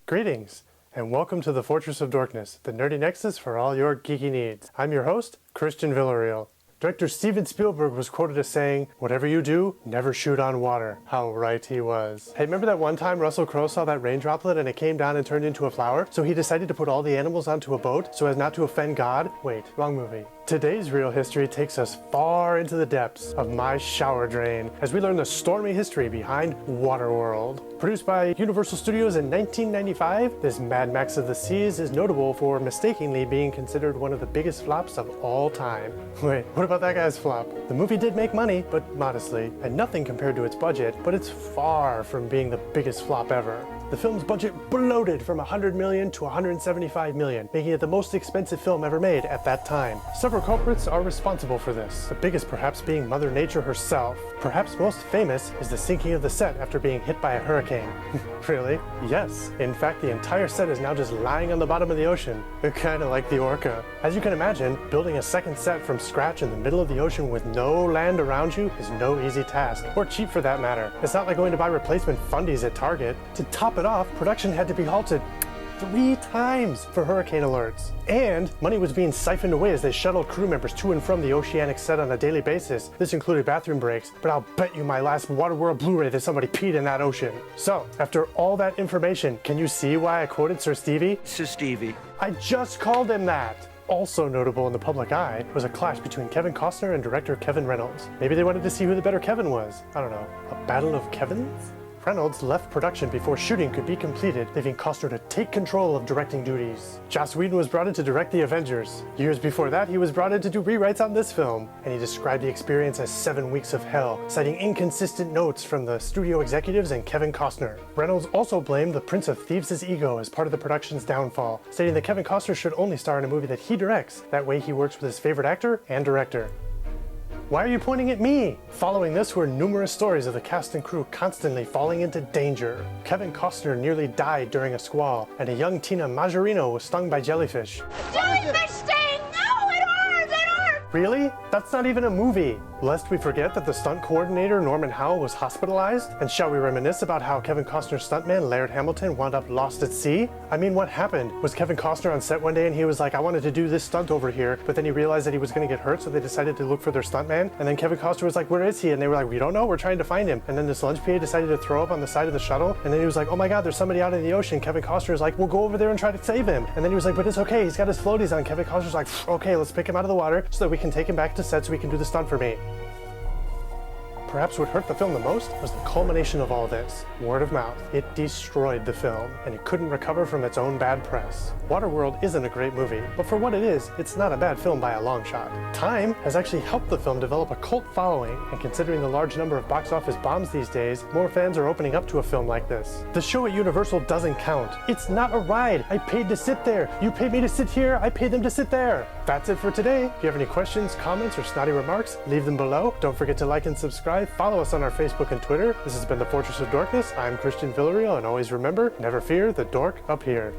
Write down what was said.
Greetings, and welcome to the Fortress of Dorkness, the nerdy nexus for all your geeky needs. I'm your host, Christian Villarreal. Director Steven Spielberg was quoted as saying, "Whatever you do, never shoot on water." How right he was. Hey, remember that one time Russell Crowe saw that rain droplet and it came down and turned into a flower? So he decided to put all the animals onto a boat so as not to offend God? Wait, wrong movie. Today's real history takes us far into the depths of my shower drain as we learn the stormy history behind Waterworld. Produced by Universal Studios in 1995, this Mad Max of the Seas is notable for mistakenly being considered one of the biggest flops of all time. Wait, what about that guy's flop? The movie did make money, but modestly, and nothing compared to its budget, but it's far from being the biggest flop ever. The film's budget bloated from $100 million to $175 million, making it the most expensive film ever made at that time. Several culprits are responsible for this, the biggest perhaps being Mother Nature herself. Perhaps most famous is the sinking of the set after being hit by a hurricane. Really? Yes. In fact, the entire set is now just lying on the bottom of the ocean, kinda like the Orca. As you can imagine, building a second set from scratch in the middle of the ocean with no land around you is no easy task, or cheap for that matter. It's not like going to buy replacement fundies at Target. To top it off, production had to be halted 3 times for hurricane alerts. And money was being siphoned away as they shuttled crew members to and from the oceanic set on a daily basis. This included bathroom breaks, but I'll bet you my last Waterworld Blu-ray that somebody peed in that ocean. So, after all that information, can you see why I quoted Sir Stevie? Sir Stevie. I just called him that! Also notable in the public eye was a clash between Kevin Costner and director Kevin Reynolds. Maybe they wanted to see who the better Kevin was. I don't know, a battle of Kevins? Reynolds left production before shooting could be completed, leaving Costner to take control of directing duties. Joss Whedon was brought in to direct The Avengers. Years before that, he was brought in to do rewrites on this film, and he described the experience as 7 weeks of hell, citing inconsistent notes from the studio executives and Kevin Costner. Reynolds also blamed the Prince of Thieves' ego as part of the production's downfall, stating that Kevin Costner should only star in a movie that he directs, that way he works with his favorite actor and director. Why are you pointing at me? Following this were numerous stories of the cast and crew constantly falling into danger. Kevin Costner nearly died during a squall, and a young Tina Majorino was stung by jellyfish. Jellyfish sting! No, it hurts! It hurts! Really? That's not even a movie. Lest we forget that the stunt coordinator Norman Howell was hospitalized? And shall we reminisce about how Kevin Costner's stuntman Laird Hamilton wound up lost at sea? I mean, what happened? Was Kevin Costner on set one day and he was like, I wanted to do this stunt over here, but then he realized that he was going to get hurt, so they decided to look for their stuntman. And then Kevin Costner was like, where is he? And they were like, we don't know, we're trying to find him. And then this lunch PA decided to throw up on the side of the shuttle, and then he was like, oh my god, there's somebody out in the ocean. Kevin Costner's like, we'll go over there and try to save him. And then he was like, but it's okay, he's got his floaties on. Kevin Costner's like, okay, let's pick him out of the water so that we can take him back to set so we can do the stunt for me. Perhaps what hurt the film the most was the culmination of all this. Word of mouth. It destroyed the film, and it couldn't recover from its own bad press. Waterworld isn't a great movie, but for what it is, it's not a bad film by a long shot. Time has actually helped the film develop a cult following, and considering the large number of box office bombs these days, more fans are opening up to a film like this. The show at Universal doesn't count. It's not a ride. I paid to sit there. You paid me to sit here. I paid them to sit there. That's it for today. If you have any questions, comments, or snotty remarks, leave them below. Don't forget to like and subscribe. Follow us on our Facebook and Twitter. This has been the Fortress of Dorkness. I'm Christian Villarreal, and always remember, never fear the dork up here.